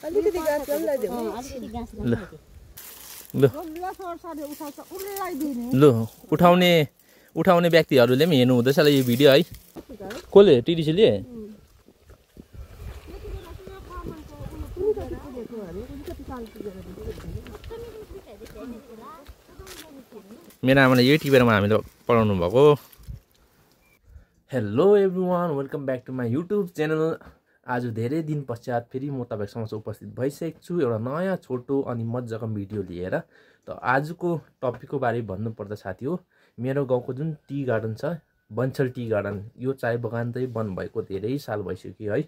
अलिकति गाँस लगाइ देऊ ल ल उठाउने व्यक्तिहरूले पनि हेर्नु हुँदैछ ल यो भिडियो है कसले टिडिसीले मेरो आमाले यही टिपेरमा हामीले पढाउनु भएको hello everyone welcome back to my YouTube channel आज धेरै दिन पश्चात फेरि म तपाईहरु समक्ष उपस्थित भइसकेको छु एउटा नयाँ छोटो अनि मज्जाको भिडियो लिएर त आजको टपिकको बारे भन्नु पर्दा साथी हो मेरो गाउँको जुन टी गार्डन छ बन्सल टी गार्डन यो चाय बगान चाहिँ बन्द भएको धेरै साल भइसक्यो है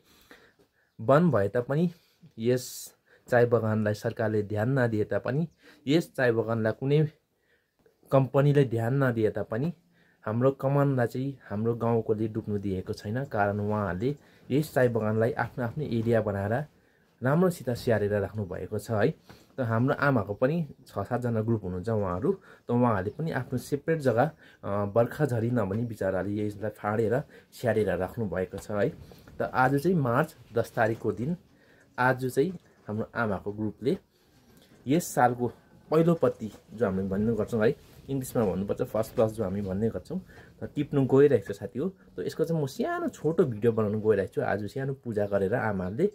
बन्द भए तापनि यस चाय बगानलाई सरकारले ध्यान नदिए तापनि यस चाय बगानलाई कुनै कम्पनीले ध्यान नदिए तापनि हाम्रो कमानलाई चाहिँ हाम्रो गाउँकोले डुब्नु दिएको छैन कारण उहाँहरूले यस चाय बगानलाई आफ्नो आफ्नो एरिया बनाएर राम्रोसित स्याहारेर राख्नु भएको छ है त हाम्रो आमाको पनि 6-7 जना ग्रुप हुनुहुन्छ उहाँहरू त उहाँहरूले पनि आफ्नो सेपरेट जग्गा बर्खा झरी नभनी बिचाराले यसलाई फाडेर स्याहारेर राख्नु भएको छ है त आज चाहिँ मार्च 10 तारिकको दिन आज चाहिँ हाम्रो आमाको ग्रुपले यस सालको पहिलो पत्ती जो हामी भन्ने गर्छौं है इंग्लिशमा भन्नुपर्छ फर्स्ट क्लास जो हामी भन्ने गर्छौं त टिप्नु गइरहेको छ साथी हो त यसको चाहिँ म सानो छोटो भिडियो बनाउन गइरहेको छु आज सानो पूजा गरेर आमाले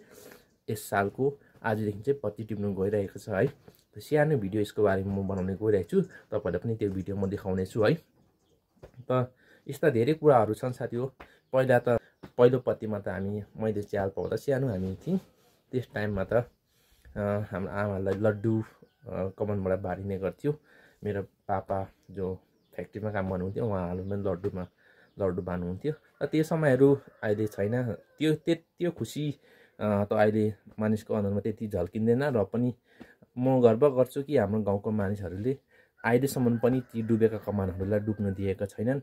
यस सालको आजदेखि चाहिँ पत्ती टिप्नु गइरहेको छ है त सानो भिडियो यसको बारेमा म बनाउने गइरहेको छु तपाईहरुलाई पनि त्यो भिडियो म देखाउने छु है त यस्ता धेरै कुराहरु छन् साथी हो पहिला त पहिलो पत्तीमा त मैले च्याल पाउँदा सानो हामी थियौं त्यस टाइममा त हाम्रो आमालाई लड्डु कमानबाट बारिने गर्थ्यो मेरो पापा जो फ्याक्ट्रीमा काम गर्नुहुन्थ्यो उहाँहरूले लड्डु बान्नुहुन्थ्यो र त्यो समयहरू अहिले छैन त्यो खुसी त अहिले मानिसको अनुहारमा त्यति झल्किँदैन र पनि म गर्व गर्छु कि हाम्रो गाउँको मानिसहरूले अहिलेसम्म पनि ती डुबेका कमानहरूलाई डुब्न दिएका छैनन्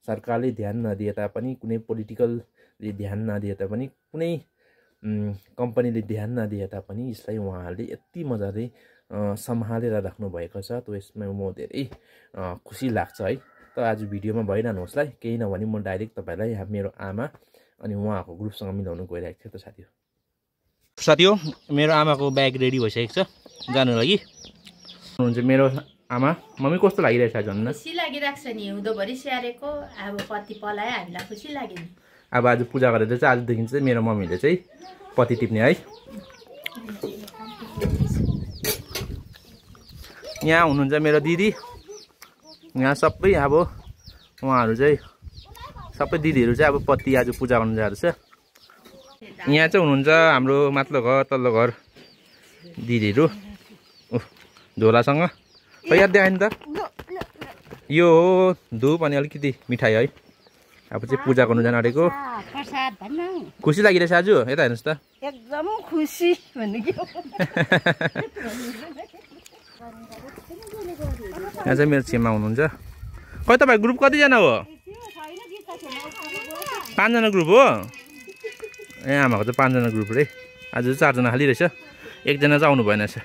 सरकारले ध्यान नदिए तापनि कुनै पोलिटिकलले ध्यान नदिए तापनि कुनै कम्पनीले ध्यान नदिए तापनि यसलाई उहाँहरूले यति मजाले सम्हालेर राख्नु भएको छ त यसमा म धेरै खुसी लाग्छ है त आज भिडियोमा भइरहनुहोस् लाई केही नभनी म डाइरेक्ट तपाईलाई मेरो आमा अनि उहाँको ग्रुपसँग मिलाउन गइरहेको छु त साथी हो मेरो आमाको ब्याग रेडी भइसकेको छ जानु लागि हुनुहुन्छ मेरो आमा मम्मी कस्तो लागिरहेछ आज भन्नु खुसी लागिरहेको छ नि हिउँदोभरि स्याहारेको अब पत्ती पलाए हामीलाई खुसी लाग्यो नि अब आज पूजा गरेर चाहिँ आजदेखि चाहिँ मेरो मम्मीले चाहिँ पत्ती टिप्ने है यहाँ हुनुहुन्छ मेरो दिदी यहाँ सबै अब उहाँहरू चाहिँ सबै दिदीहरू चाहिँ अब पत्ती आज पूजा गर्न जाँदैछ यहाँ चाहिँ हुनुहुन्छ हाम्रो माथिल्लो घर तल्लो घर दिदीहरू झोलासँग याद देखायो नि त यो हो धुप अनि अलिकति मिठाई है अब चाहिँ पूजा गर्नु जान आँटेको खुसी लागिरहेछ आज यता हेर्नुहोस् त एकदम खुसी भन्ने के यहाँ चाहिँ मेरो छेमा हुनुहुन्छ खै तपाईँ ग्रुप कतिजना हो 5 जना ग्रुप हो ए आमाको चाहिँ 5 जना ग्रुप रे आज चाहिँ 4 जना खाली रहेछ एकजना चाहिँ आउनु भएन रहेछ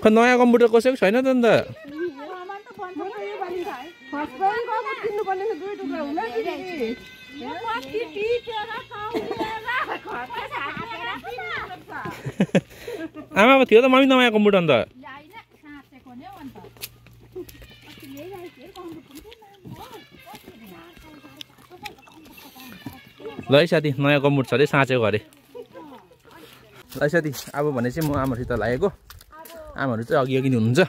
खै नयाँ कम्प्युटर कसैको छैन त अन्त आमाको थियो त मम्मी नयाँ कम्प्युटर अन्त ल है साथी नयाँ कम्प्युटर छ अरे साँचेको अरे ल है साथी अब भने चाहिँ म आमासित लागेको आमाहरू चाहिँ अघि अघि हुनुहुन्छ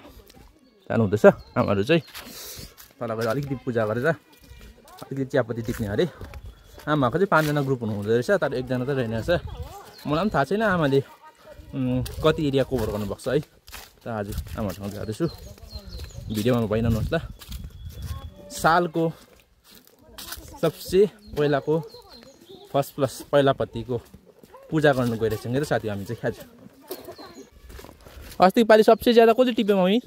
जानु हुँदैछ आमाहरू चाहिँ तल गएर अलिकति पूजा गरेर अलिकति चियापत्ती टिप्ने अरे आमाको चाहिँ 5 जना ग्रुप हुनुहुँदो रहेछ तर एकजना त रहेन रहेछ मलाई पनि थाहा छैन आमाले कति एरिया कभर गर्नुपर्छ है त आज आमाहरूसँग जाँदैछु भिडियोमा भइरहनुहोस् ल सालको सबसे पहिलाको फर्स्ट प्लस पहिला पत्तीको पूजा गर्नु गइरहेछ नि त साथी हामी चाहिँ आज अस्ति पालि सबसे ज्यादा कसले टिप्यो मम्मी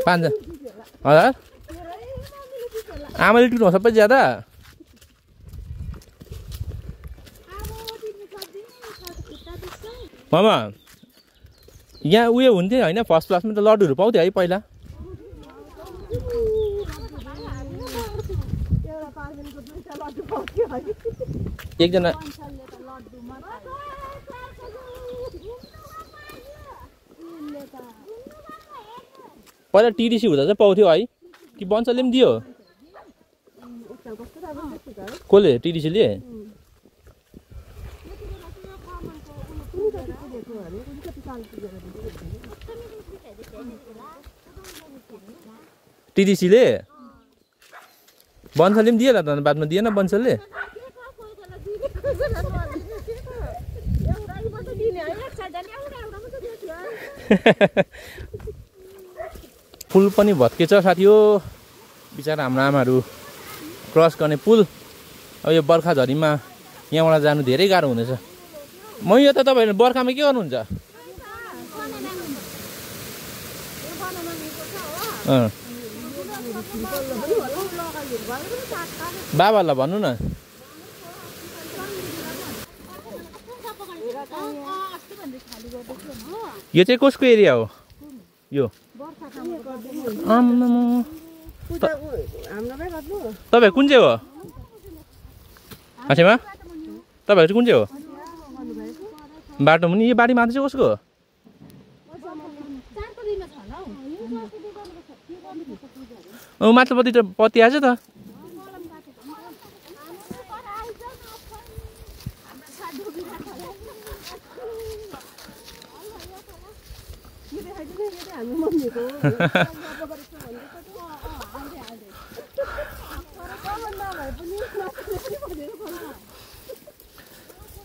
5 जना हजुर आमाले टिप्नु सबै ज्यादा मामा यहाँ उयो हुन्थ्यो होइन फर्स्ट क्लासमा त लड्डुहरू पाउँथ्यो है पहिला एकजना पहिला टिडिसी हुँदा चाहिँ पाउँथ्यो है कि बन्सलले पनि दियो कसले टिडिसीले टिडिसीले बन्सलले पनि दिएला त बादमा दिएन बन्सलले पुल पनि भत्केछ साथी हो बिचरा हाम्रो आमाहरू क्रस गर्ने पुल अब यो बर्खा झरीमा यहाँबाट जानु धेरै गाह्रो हुनेछ म यो त तपाईँहरू बर्खामा के गर्नुहुन्छ बाबाहरूलाई भन्नु न यो चाहिँ कसको एरिया हो यो तपाईँ कुन चाहिँ हो आछेमा तपाईँहरू चाहिँ कुन चाहिँ हो बाटो मुनि यो बारी माथि चाहिँ कसको हो माथिल्लोपट्टि त पत्ती आएछ त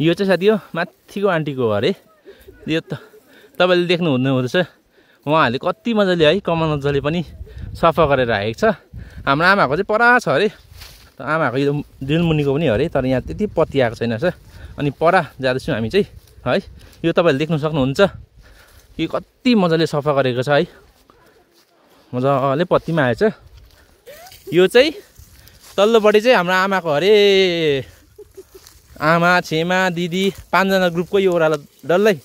यो चाहिँ साथी हो माथिको आन्टीको हो अरे यो त तपाईँले देख्नु हुँदैछ उहाँहरूले कति मजाले है कमान मजाले पनि सफा गरेर राखेको छ हाम्रो आमाको चाहिँ परा छ अरे आमाको यो दिलमुनिको पनि हो अरे तर यहाँ त्यति पत्ती आएको छैन छ अनि परा जाँदैछौँ हामी चाहिँ है यो तपाईँहरूले देख्नु सक्नुहुन्छ यो कति मजाले सफा गरेको छ है मजाले पत्तीमा आएछ यो चाहिँ तल्लोपट्टि चाहिँ हाम्रो आमाको अरे आमा छेमा दिदी 5 जना ग्रुपको यो ओह्रालो डल्लै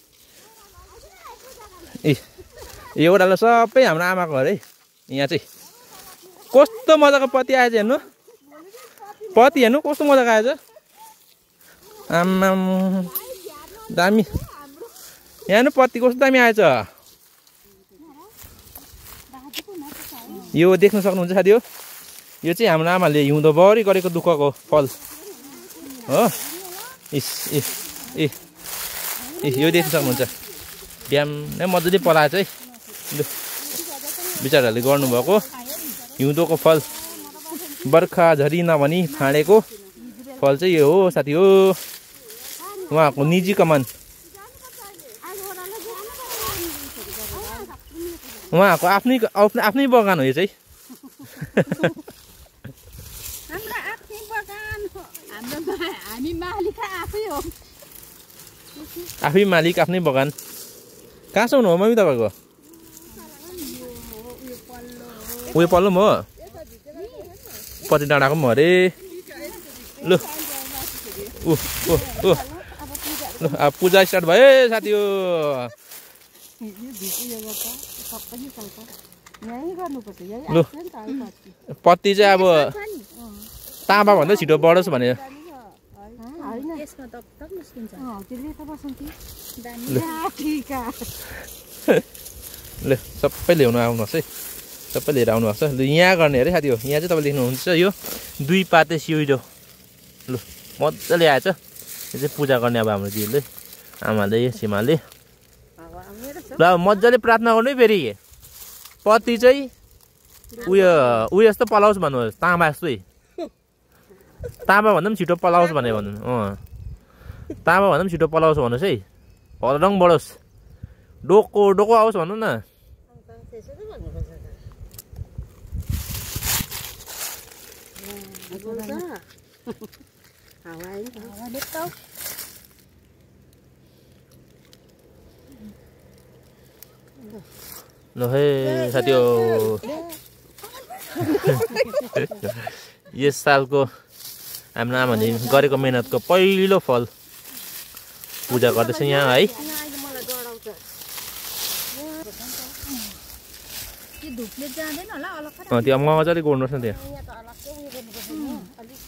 यो ओह्रालो सबै हाम्रो आमाको अरे यहाँ चाहिँ कस्तो मजाको पत्ती आएछ हेर्नु पत्ती हेर्नु कस्तो मजाको आएछ आमा दामी यहाँ हेर्नु पत्ती कस्तो दामी आएछ यो देख्न सक्नुहुन्छ साथी हो यो चाहिँ हाम्रो आमाले हिउँदोभरि गरेको दुःखको फल हो इस ए यो देख्न सक्नुहुन्छ बिहान नै मजाले पलाएछ है बिचराहरूले गर्नुभएको हिउँदोको फल बर्खा झरी नभनी फाँडेको फल चाहिँ यो हो साथी हो उहाँको निजी कमान उहाँको आफ्नै बगान हो यो चाहिँ आफै मालिक आफ्नै बगान कहाँसम्म हो मम्मी तपाईँको उयो पल्लो पनि हो पछि डाँडाको पनि हो अरे लु ल अब पूजा स्टार्ट भयो साथी हो लु पत्ती चाहिँ अब ताँबाभन्दा छिटो बढोस् भनेर ल सबै ल्याउनु आउनुहोस् है सबै लिएर आउनुहोस् ल यहाँ गर्ने अरे साथी हो यहाँ चाहिँ तपाईँले देख्नुहुन्छ यो 2 पाते सिउरो लु मजाले आएछ यो चाहिँ पूजा गर्ने अब हाम्रो दिदीले आमाले सीमाले ल मजाले प्रार्थना गर्नु है फेरि पत्ती चाहिँ उयो जस्तो पलाओस् भन्नुहोस् ताँबा जस्तै ताँबा भन्दा पनि छिटो पलाओस् भने भन्नु ताँबा भन्दा पनि छिटो पलाओस् भन्नुहोस् है हरदङ बढोस् डोको आओस् भन्नु न ल हे साथी हो यस सालको हाम्रो आमाले गरेको मेहनतको पहिलो फल पूजा गर्दैछ यहाँ है त्यो मजाले गोड्नुहोस् न त्यहाँ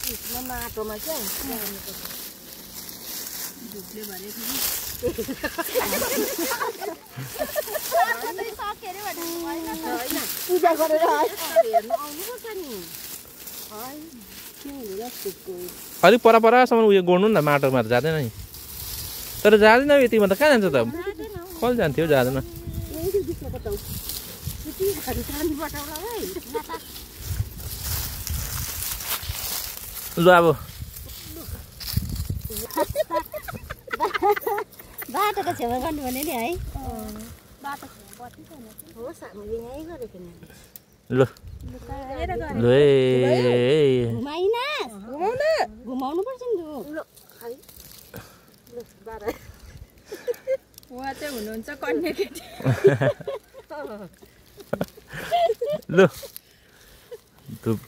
माटोमा क्या धुपले भरेको पूजा गरेर हेर्नु आउनुपर्छ नि अलिक परसम्म उयो गर्नु न माटोमा त जाँदैन नि तर जाँदैन यतिमा त कहाँ जान्छ त कल जान्थ्यो जाँदैन लु अब बाटोको छेउमा गर्नु भने नि है होस् हामीले यहीँ गरेको नि लु लु घुमाउनु पर्छ नि उहाँ चाहिँ हुनुहुन्छ कन्या केटी लु धुप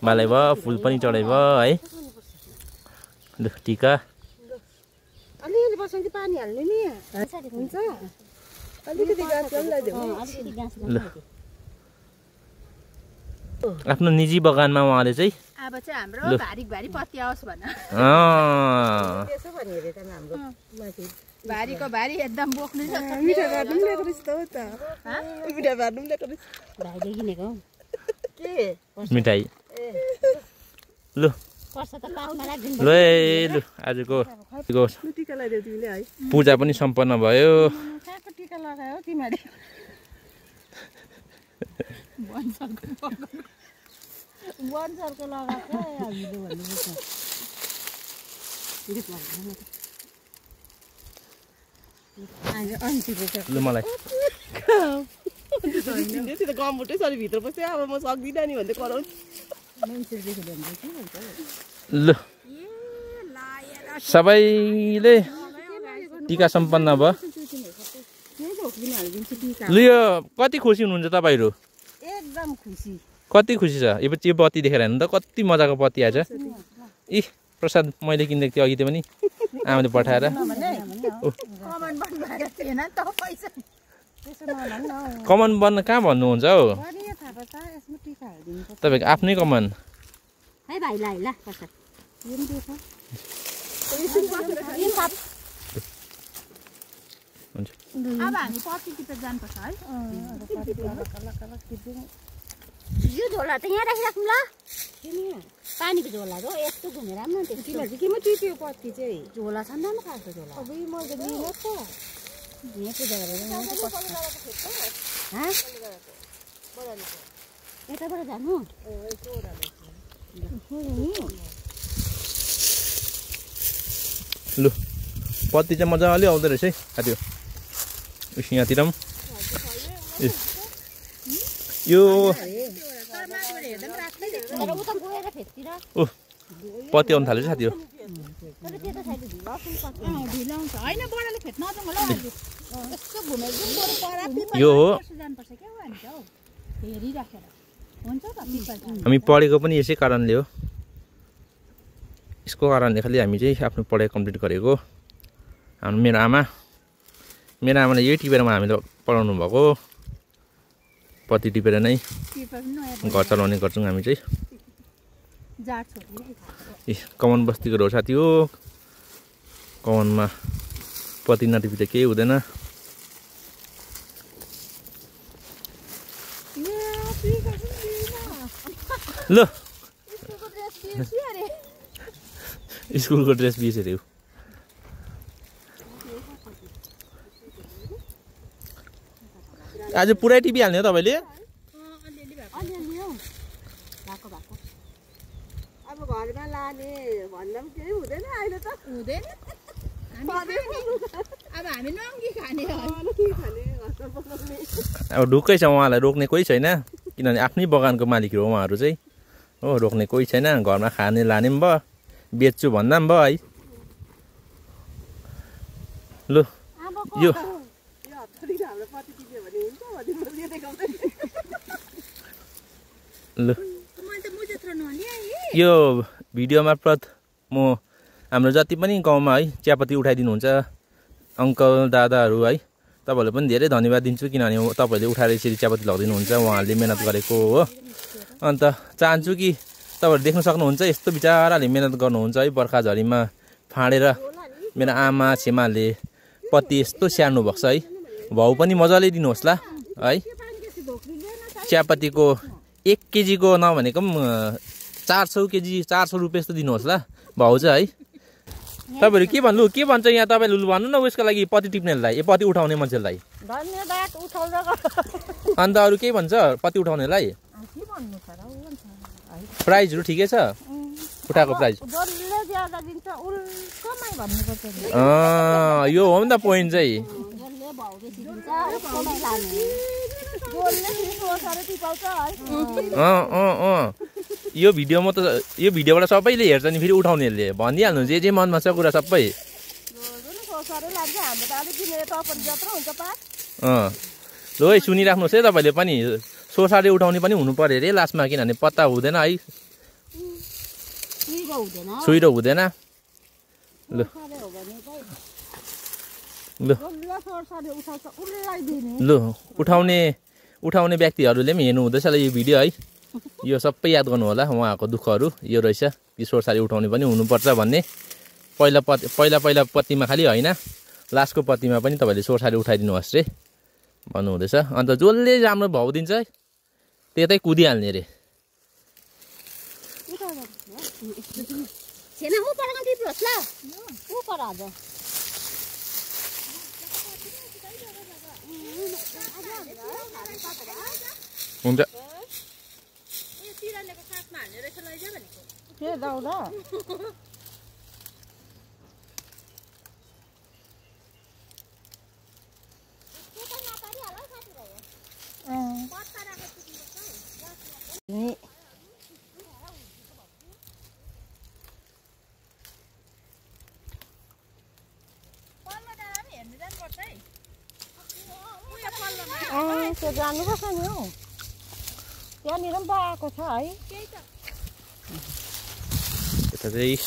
मालै भयो फुल पनि चढाइ भयो है लु टिका अलिअलि बस्नु पानी हाल्नु नि हुन्छ अलिकति गाँस लगाइदेऊ ल आफ्नो निजी बगानमा उहाँले चाहिँ अब चाहिँ हाम्रो भारी पत्ती आओस् भन त्यसो भने हेरे त हाम्रो माथि भारीको भारी एकदम बोक्नु सक्छ मिठा भात पनि ल्याएको रहेछ त हो त मिठा भात पनि ल्याएको रहेछ भाइले किनेको के मिठाई लु ल लु आजको टिका लगाइदेऊ तिमीले है पूजा पनि सम्पन्न भयो कहाँको टिका लगायो तिमीले वनसरको लगाएको हामीले भन्नुपर्छ लु मलाई गम्बुटै सरी भित्र पस्यो अब म सक्दिनँ नि भन्दै कराउँछ लु सबैले टिका सम्पन्न भयो लु यो कति खुसी हुनुहुन्छ तपाईँहरू एकदम खुसी कति खुसी छ यो बत्ती देखेर हेर्नु त कति मजाको बत्ती आएछ इ प्रसाद मैले किनेको थिएँ अघि त्यो पनि आमाले पठाएर कमान बन्न कहाँ भन्नुहुन्छ हौ तपाईँको आफ्नै कमान है भाइलाई ल प्रसाद हुन्छ अब हामी पत्ती टिपेर जानुपर्छ है यो झोला त यहाँ राखिराख्नु ल पानीको झोला हो यस्तो घुमेर आउनु न तिमीहरू चाहिँ केमा टिप्यो पत्ती चाहिँ झोला छ नि खालको झोला अब मैले लिन त यहाँ पूजा गरेर यताबाट जानु लु पत्ती चाहिँ मजाले आउँदो रहेछ है साथी उस यहाँतिर पनि यो पत्ती आउनु थाल्यो साथी हो यो हो हामी पढेको पनि यसै कारणले हो यसको कारणले खालि हामी चाहिँ आफ्नो पढाइ कम्प्लिट गरेको मेरो आमाले यही टिपेर हामीले पढाउनु भएको पत्ती टिपेर नै घर चलाउने गर्छौँ हामी चाहिँ कमान बस्तीको हो साथी हो कमानमा पत्ती नटिपी त केही हुँदैन ल स्कुलको ड्रेस बिर्सेर आज पुरै टिपिहाल्ने हो तपाईँले अब घरमा लाने भन्दा पनि केही हुँदैन अहिले त हुँदैन अब हामी नङ्गी खाने अब ढुक्कै छ उहाँलाई रोक्ने कोही छैन किनभने आफ्नै बगानको मालिक हो उहाँहरू चाहिँ हो रोक्ने कोही छैन घरमा खाने लाने पनि भयो बेच्छु भन्दा पनि भयो है लु यो लु यो भिडियो मार्फत म हाम्रो जति पनि गाउँमा है चियापत्ती उठाइदिनुहुन्छ अङ्कल दादाहरू है तपाईँहरूले पनि धेरै धन्यवाद दिन्छु किनभने तपाईँहरूले उठाएर यसरी चियापत्ती लगिदिनुहुन्छ उहाँहरूले मिहिनेत गरेको हो अन्त चाहन्छु कि तपाईँहरू देख्न सक्नुहुन्छ यस्तो बिचाराले मेहनत गर्नुहुन्छ है बर्खा झरीमा फाँडेर मेरो आमा छेमाले पत्ती यस्तो स्याहार्नु भएको छ है भाउ पनि मजाले दिनुहोस् ल है चियापत्तीको 1 केजीको नभनेको पनि 400 केजी 400 रुपियाँ जस्तो दिनुहोस् ल भाउ चाहिँ है तपाईँहरू के भन्नु के भन्छ यहाँ तपाईँले भन्नु न उसको लागि पत्ती टिप्नेलाई पत्ती उठाउने मान्छेलाई धन्यवाद उठाउँदा अन्त अरू के भन्छ पत्ती उठाउनेलाई प्राइजहरू ठिकै छ उठाएको प्राइज यो हो नि त पोइन्ट चाहिँ यो भिडियोमा त यो भिडियोबाट सबैले हेर्छ नि फेरि उठाउनेहरूले भनिदिइहाल्नु जे मनमा छ कुरा सबै ल है सुनिराख्नुहोस् है तपाईँले पनि सोसारे उठाउने पनि हुनु पर्यो अरे लास्टमा किनभने पत्ता हुँदैन है सुइरो हुँदैन ल ल ल उठाउने व्यक्तिहरूले पनि हेर्नु हुँदैछ ल यो भिडियो है यो सबै याद गर्नु होला उहाँहरूको दुःखहरू यो रहेछ कि सोरसारी उठाउने पनि हुनुपर्छ भन्ने पहिला पत्तीमा खालि होइन लास्टको पत्तीमा पनि तपाईँले सोरसारी उठाइदिनुहोस् रे भन्नुहुँदैछ अन्त जसले राम्रो भाउ दिन्छ त्यतै कुदिहाल्ने रे हुन्छ जानुपर्छ नि हौ त्यहाँनिर पनि पाएको छ है यता चाहिँ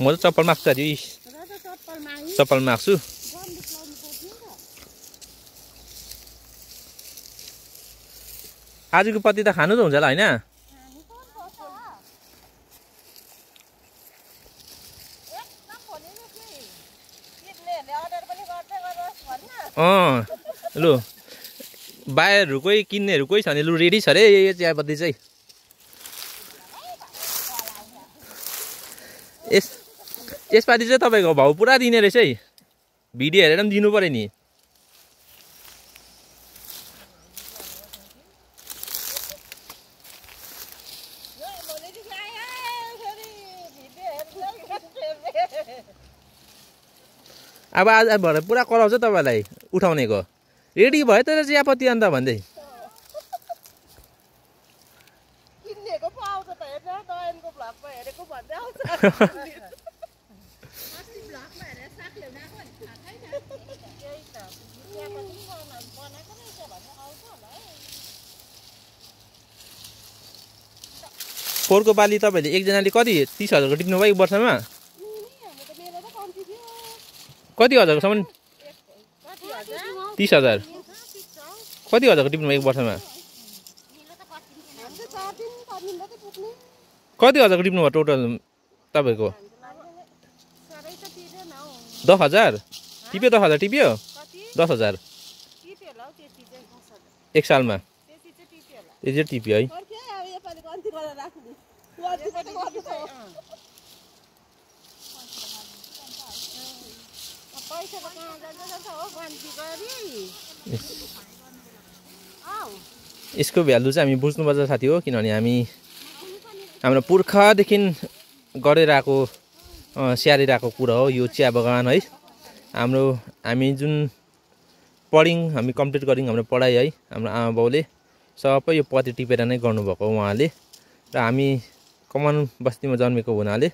म त चप्पल माग्छु अरे चप्पल माग्छु आजको पत्ती त खानु त हुन्छ होला होइन लु बाहिरहरू कोही किन्नेहरू कोही छ भने लु रेडी छ अरे यो चियापत्ती चाहिँ यसपालि चाहिँ तपाईँको भाउ पुरा दिने रहेछ है भिडियो हेरेर पनि दिनु पर्यो नि अब आज भरे पुरा कराउँछ तपाईँलाई उठाउनेको रेडी भयो त चियापत्ती अन्त भन्दै पोहोरको पालि तपाईँले एकजनाले कति 30,000को टिप्नु भयो एक वर्षमा कति हजारकोसम्म 30,000 कति हजारको टिप्नु भयो एक वर्षमा कति हजारको टिप्नु भयो टोटल तपाईँको 10,000 टिप्यो 10,000 टिप्यो 10,000 एक सालमा यति टिप्यो है यसको भ्यालु चाहिँ हामी बुझ्नुपर्छ साथी हो किनभने हामी हाम्रो पुर्खादेखि गरेर आएको स्याहारेर आएको कुरा हो यो चिया बगान है हामी जुन पढ्यौँ हामी कम्प्लिट गऱ्यौँ हाम्रो पढाइ है हाम्रो आमा बाउले सबै यो पत्ती टिपेर नै गर्नुभएको उहाँले र हामी कमान बस्तीमा जन्मेको हुनाले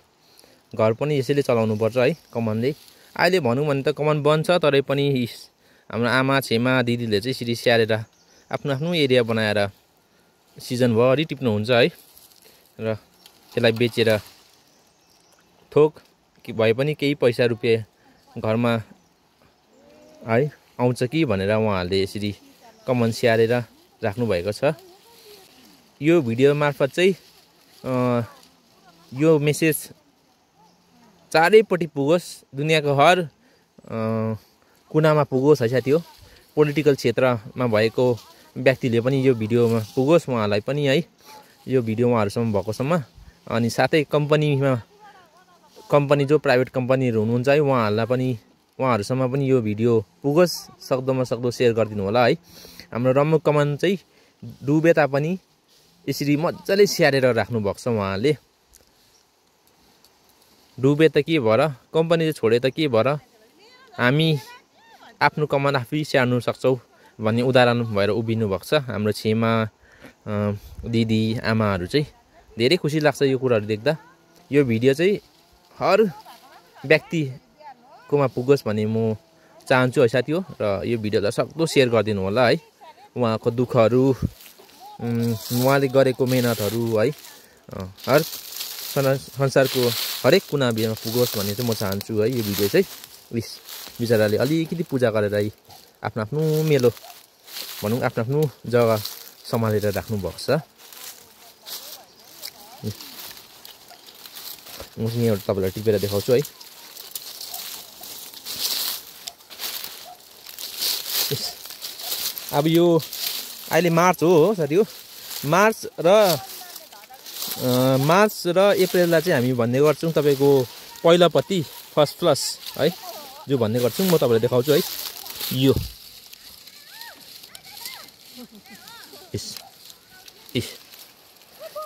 घर पनि यसैले चलाउनुपर्छ है कमानले अहिले भनौँ भने त कमान बन्द छ तरै पनि हाम्रो आमा छेमा दिदीले चाहिँ यसरी स्याहारेर आफ्नो आफ्नो एरिया बनाएर सिजनभरि टिप्नुहुन्छ है र त्यसलाई बेचेर थोक भए पनि केही पैसा रुपियाँ घरमा है आउँछ कि भनेर उहाँहरूले यसरी कमेन्ट स्याहारेर राख्नुभएको छ। यो भिडियो मार्फत चाहिँ यो मेसेज चारैपट्टि पुगोस्, दुनियाँको हर कुनामा पुगोस् है साथी हो। पोलिटिकल क्षेत्रमा भएको व्यक्तिले पनि यो भिडियोमा पुगोस् उहाँलाई पनि है, यो भिडियो उहाँहरूसम्म भएकोसम्म। अनि साथै कम्पनी जो प्राइभेट कम्पनीहरू हुनुहुन्छ है उहाँहरूसम्म पनि यो भिडियो पुगोस्, सक्दोमा सक्दो सेयर गरिदिनु होला है। हाम्रो रम्मु कमान चाहिँ डुबे तापनि यसरी मजाले स्याहारेर राख्नुभएको छ उहाँले। डुबे त के भएर, कम्पनी चाहिँ छोडे त के भएर, हामी आफ्नो कमान आफै स्याहार्नु सक्छौँ भन्ने उदाहरण भएर उभिनु भएको छ हाम्रो छेमा दिदी आमाहरू चाहिँ। धेरै खुसी लाग्छ यो कुराहरू देख्दा। यो भिडियो चाहिँ हर व्यक्तिकोमा पुगोस् भन्ने म चाहन्छु है साथी हो। र यो भिडियोलाई सक्दो सेयर गरिदिनु होला है। उहाँको दुःखहरू, उहाँले गरेको मेहनतहरू है हर संसारको हरेक कुना बिहामा पुगोस् भन्ने चाहिँ म चाहन्छु है। यो भिडियो चाहिँ बिचराले अलिकति पूजा गरेर आफ्नो आफ्नो मेलो भनौँ, आफ्नो आफ्नो जग्गा सम्हालेर राख्नुभएको छ। म यहाँबाट तपाईँलाई टिपेर देखाउँछु है। अब यो अहिले मार्च हो साथी हो। मार्च र अप्रिललाई चाहिँ हामी भन्ने गर्छौँ तपाईँको पहिलो पत्ती, फर्स्ट फ्लस है, जो भन्ने गर्छौँ। म तपाईँलाई देखाउँछु है।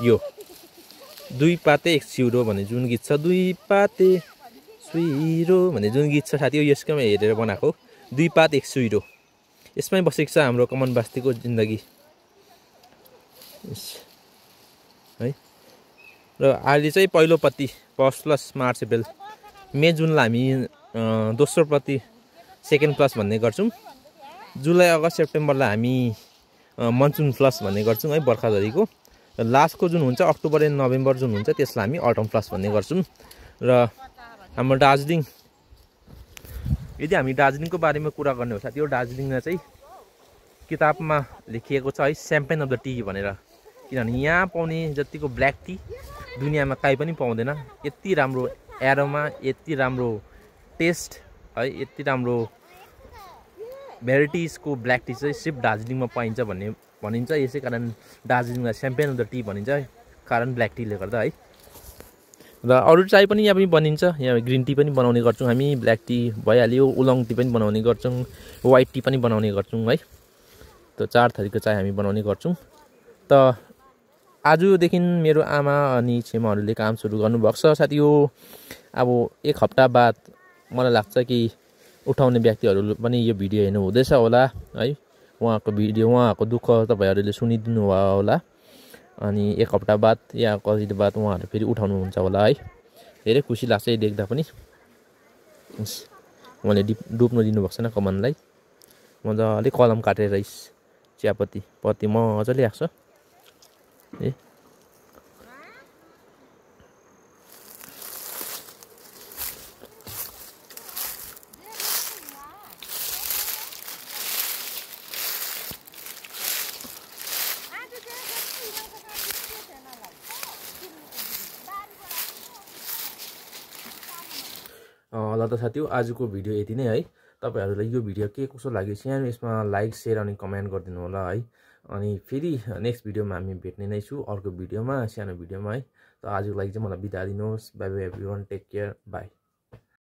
यो दुई पाते एक सिउरो भन्ने जुन गीत छ, दुई पाते सुइरो भन्ने जुन गीत छ साथी हो, यसकैमा हेरेर बनाएको। दुई पात एक सुइरो, यसमै बसेको छ हाम्रो कमान बस्तीको जिन्दगी है। र अहिले चाहिँ पहिलो पत्ती फर्स्ट प्लस मार्च अप्रिल मे जुनलाई हामी दोस्रो पत्ती सेकेन्ड प्लस भन्ने गर्छौँ। जुलाई अगस्त सेप्टेम्बरलाई हामी मनसुन प्लस भन्ने गर्छौँ है, बर्खा झरीको। लास्टको जुन हुन्छ अक्टोबर एन्ड नोभेम्बर जुन हुन्छ त्यसलाई हामी अटम प्लस भन्ने गर्छौँ। र हाम्रो दार्जिलिङ, यदि हामी दार्जिलिङको बारेमा कुरा गर्ने हो साथी हो, दार्जिलिङमा चाहिँ किताबमा लेखिएको छ है, च्याम्पियन अफ द टी भनेर। किनभने यहाँ पाउने जतिको ब्ल्याक टी दुनियाँमा काहीँ पनि पाउँदैन। यति राम्रो एरोमा, यति राम्रो टेस्ट है, यति राम्रो भेराइटिजको ब्ल्याक टी चाहिँ सिर्फ दार्जिलिङमा पाइन्छ भन्ने भनिन्छ। यसै कारण दार्जिलिङलाई च्याम्पियन अफ द टी भनिन्छ, कारण ब्ल्याक टीले गर्दा है। र अरू चाय पनि यहाँ पनि बनिन्छ। यहाँ ग्रिन टी पनि बनाउने गर्छौँ हामी, ब्ल्याक टी भइहाल्यो, उलङ टी पनि बनाउने गर्छौँ, वाइट टी पनि बनाउने गर्छौँ है। त्यो 4 थरीको चाय हामी बनाउने गर्छौँ। त आजदेखि मेरो आमा अनि छेमाहरूले काम सुरु गर्नुभएको छ साथी हो। अब 1 हप्ता बाद मलाई लाग्छ कि उठाउने व्यक्तिहरू पनि यो भिडियो हेर्नु हुँदैछ होला है। उहाँको भिडियो, उहाँको दुःख तपाईँहरूले सुनिदिनु भयो होला। अनि 1 हप्ता बाद या कति बाद उहाँहरू फेरि उठाउनुहुन्छ होला है। धेरै खुसी लाग्छ यो देख्दा पनि। उहाँले डुब्नु दिनुभएको छैन कमानलाई। मजाले कलम काटेर चियापत्ती मजाले आएको छ ए। ल त साथी हो, आजको भिडियो यति नै है। तपाईँहरूलाई यो भिडियो के कसो लाग्यो सानो यसमा लाइक सेयर अनि कमेन्ट गरिदिनु होला है। अनि फेरि नेक्स्ट भिडियोमा हामी भेट्ने नै छु, अर्को भिडियोमा, सानो भिडियोमा है। त आजको लागि चाहिँ मलाई बिदा दिनुहोस्। Bye bye everyone, take care, by.